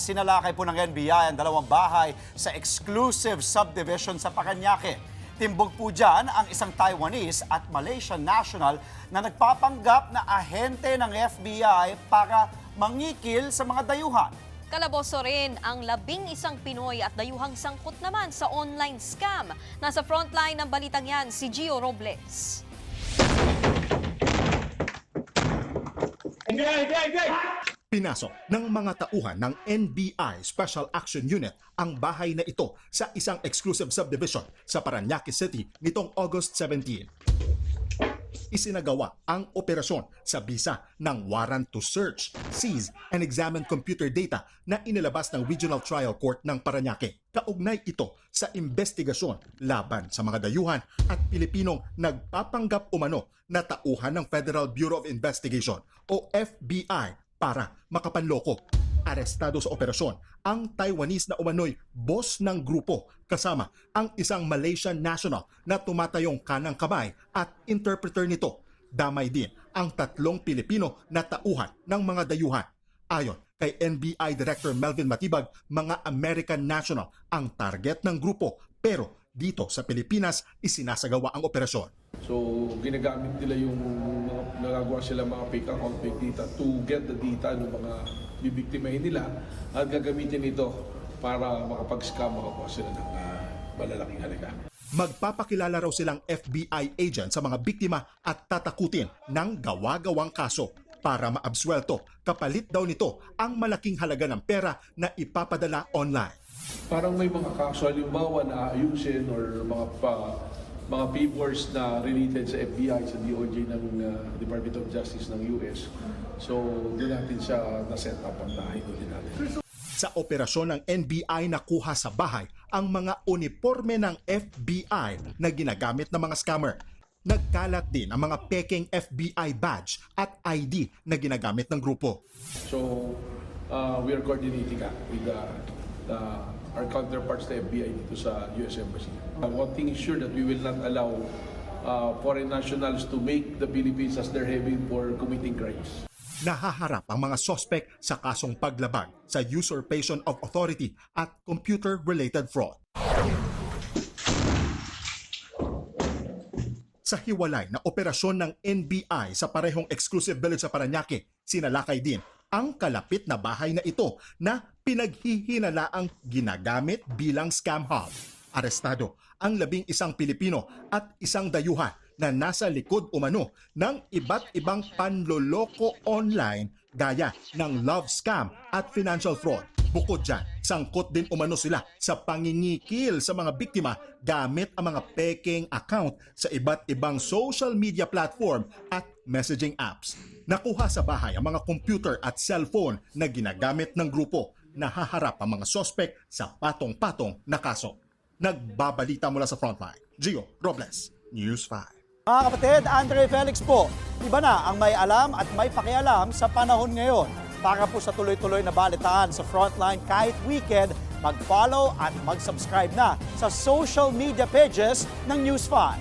sinalakay po ng NBI ang dalawang bahay sa exclusive subdivision sa Parañaque. Timbog po dyan ang isang Taiwanese at Malaysian national na nagpapanggap na ahente ng FBI para mangikil sa mga dayuhan. Kalaboso rin ang 11 Pinoy at dayuhang sangkot naman sa online scam. Nasa frontline ng balitang yan si Gio Robles. Pinasok ng mga tauhan ng NBI Special Action Unit ang bahay na ito sa isang exclusive subdivision sa Parañaque City nitong August 17. Isinagawa ang operasyon sa bisa ng warrant to search, seize, and examine computer data na inilabas ng Regional Trial Court ng Parañaque. Kaugnay ito sa investigasyon laban sa mga dayuhan at Pilipinong nagpapanggap umano na tauhan ng Federal Bureau of Investigation o FBI para makapanloko. Arestado sa operasyon ang Taiwanese na umano'y boss ng grupo kasama ang isang Malaysian national na tumatayong kanang kamay at interpreter nito. Damay din ang 3 Pilipino na tauhan ng mga dayuhan. Ayon kay NBI Director Melvin Matibag, mga American national ang target ng grupo pero dito sa Pilipinas isinasagawa ang operasyon. So ginagamit nila yung nagagawa sila mga fake account, fake data to get the data ng mga bibiktimahin nila at gagamitin ito para makapag-scam, makakuha sila ng malalaking halaga. Magpapakilala raw silang FBI agent sa mga biktima at tatakutin ng gawa-gawang kaso para maabsuelto. Kapalit daw nito ang malaking halaga ng pera na ipapadala online. Parang may mga kaso halimbawa na ayusin or mga papers na related sa FBI, sa DOJ ng Department of Justice ng US. So, doon natin siya na-set up ang nahinuli natin. Sa operasyon ng NBI nakuha sa bahay ang mga uniforme ng FBI na ginagamit ng mga scammer. Nagkalat din ang mga peking FBI badge at ID na ginagamit ng grupo. So, we are coordinating with our counterparts sa FBI dito sa US Embassy. One thing is sure that we will not allow foreign nationals to make the Philippines as their haven for committing crimes. Nahaharap ang mga sospek sa kasong paglabag sa usurpation of authority at computer-related fraud. Sa hiwalay na operasyon ng NBI sa parehong exclusive village sa Parañaque, sinalakay din ang kalapit na bahay na ito na pinaghihinalaang ginagamit bilang scam hub. Arestado ang 11 Pilipino at isang dayuhan na nasa likod umano ng iba't ibang panloloko online gaya ng love scam at financial fraud. Bukod dyan, sangkot din umano sila sa pangingikil sa mga biktima gamit ang mga peking account sa iba't ibang social media platform at messaging apps. Nakuha sa bahay ang mga computer at cellphone na ginagamit ng grupo. Nahaharap ang mga sospek sa patong-patong na kaso. Nagbabalita mula sa Frontline, Gio Robles, News 5. Mga kapatid, Andre Felix po, iba na ang may alam at may pakialam sa panahon ngayon. Para po sa tuloy-tuloy na balitaan sa Frontline kahit weekend, mag-follow at mag-subscribe na sa social media pages ng News 5.